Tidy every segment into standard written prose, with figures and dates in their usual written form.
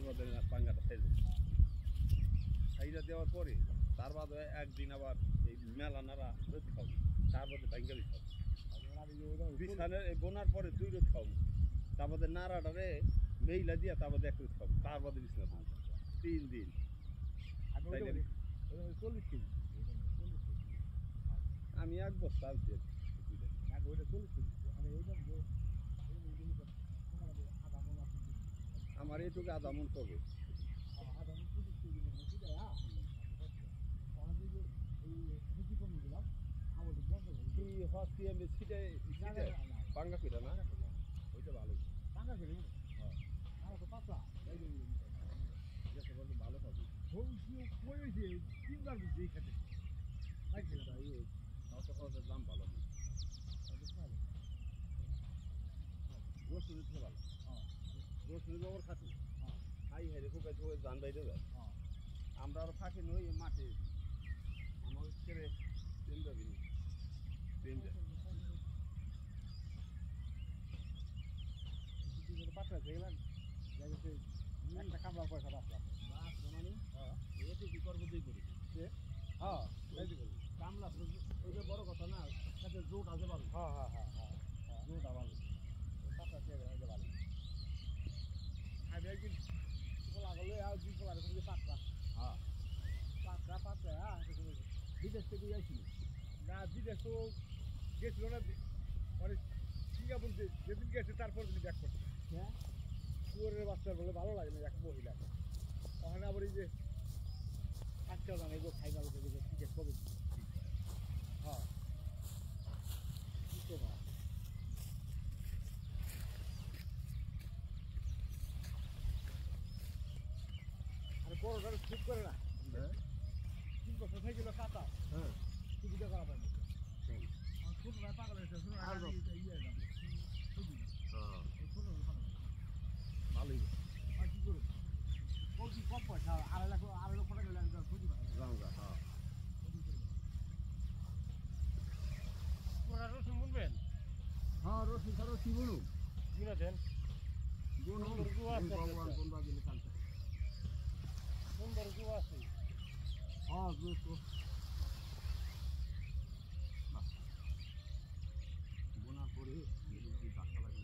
বাদে পাঙ্গাটা সাইডা দেওয়ার পরে তার বাদে একদিন আবার এই মেলা নাড়া রোদ খাবো তার বাদে ভাঙ্গালি খাবো বিছানের এই বোনার পরে 2 রোদ খাবো তার বাদে নাড়াটারে মেইলা দিয়া তার বাদে 1 রোদ খাবো তার বাদে বিছানা খাবো 3 দিন আমি 1 বস্তা আনছি আমার এইটুকু আধা মন কবে পাঙ্গা পিঠা না ওইটা ভালো ভালো পাবি দাম ভালো রসুন ভালো রসুন গোবর খাতি খাই হেরে খুব জান বাইরে যায় আমরা আরো ফাঁকি নই মাঠে আমার ছেড়ে ট্রেন যাবি ট্রেন যায় পাঠা গেলাম একটা কামড়া পয়সা বাঁচলাম মানে এতে কি করবো দুই করি হ্যাঁ কামলা ওইটা বড় কথা না সাথে জোট আছে ভালো জোটা ভালো পাঠা খেয়ে ভালো আমি একদিন লাগলো আর 2 পোলা এরকম যে পাতলা পাতলা বিদেশ থেকে যাইছিল না বিদেশ তো গেছিল না মানে সিঙ্গাপুর যেদিন গেছে তারপর দিন ব্যাক করছে হ্যাঁ কুয়োরের বাচ্চার বলে ভালো লাগে না এক মহিলা ওখানে আবার এই যে আজকাল জানে এগুলো খাই ভালো থেকে টিকিট কবে হ্যাঁ কি না বড়টা ঠিক করে না 3 বছর থেকে গেল কাটা হ্যাঁ সুবিধা করা পায়নি ছোট ভাই পাগল হয়েছে ভালোই আর কি করবো কম পয়সা 2.5 লাখ টাকা লাগে খুঁজি হ্যাঁ রসুন বুনবেন হ্যাঁ রসুন ছাড়া কি বলুন কিনা দেন সুন্দর জু আছে হ্যাঁ জু তো বোনা করে টাকা লাগে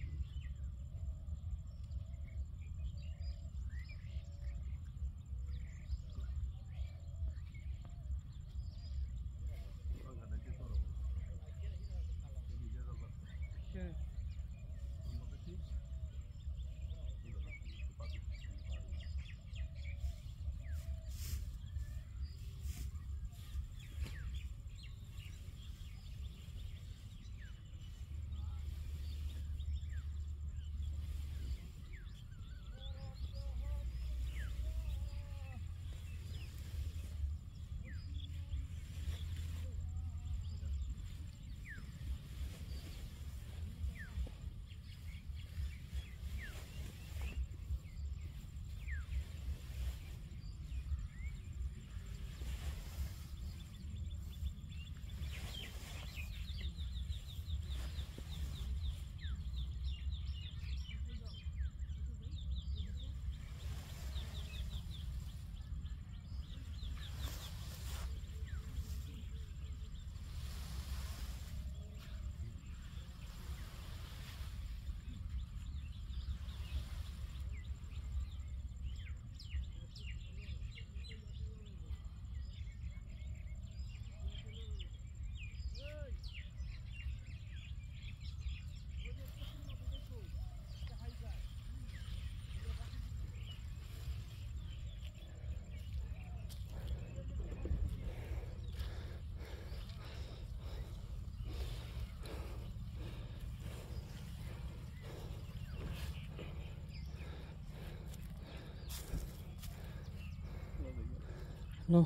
No.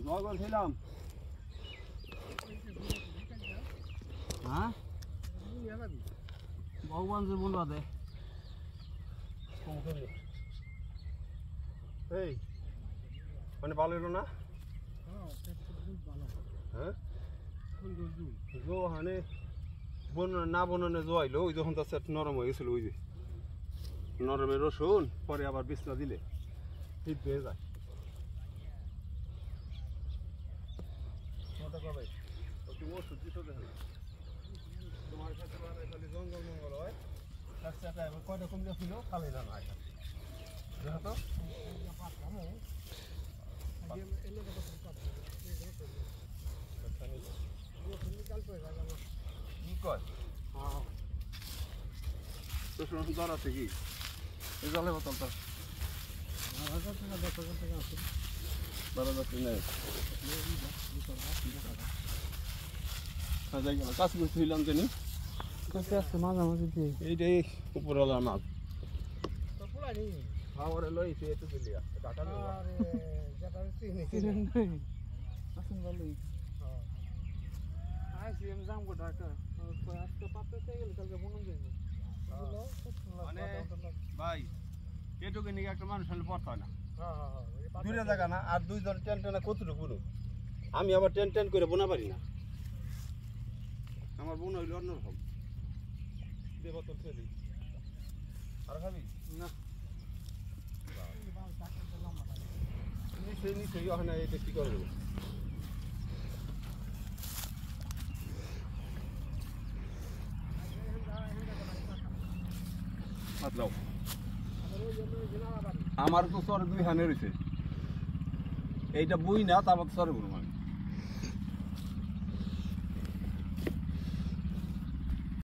জয়গঞ্জ ছিলাম হ্যাঁ ভগবান যে বলবা দে এই মানে ভালো এলো না হ্যাঁ জো হানে না বননে জোয়াইলো ওই যখন তার সেট নরম হয়ে গেছিল ওই যে নরমের রসুন পরে আবার বিছনা দিলে ঠিক হয়ে যায় কত কবে তুমি ওষুধ দিতে দেখো তোমার কাছে খালি জঙ্গল মঙ্গল হয় রাস্তাটা এবার কয়টা কমলে ছিল খালি না না দেখো তো কি কয় রসুন দর আছে কি এই জলের বোতলটা 12,000 টাকা আছে 12,000 নেই যাই গেল কাজ করতে হইলাম জানি কাছে আছে মাঝামাঝি দিয়ে এইটাই উপরওয়ালা মাছ খাওয়ারে লইছে এত দিলিয়া টাকা চিনেন নাই আসেন ভালোই আইসি আমি যাবো ঢাকা আজকে পাতাতে গেলে কালকে বনন যাইব মানে ভাই এটুকু নিয়ে একটা মানুষ হলে পড়তে হয় না দূরে জায়গা না আর দুইজন টেন টেনে কতটুকু বুনো আমি আবার টেন টেন করে বোনা পারি না আমার বোন হইল অন্যরকম দে বোতল চলি আর খাবি না নিশ্চয়ই নিশ্চয়ই ওখানে এটা কি করে দেবো আমার তো সর 2 হানে রয়েছে এইটা বই না তারপর সরে বলবো আমি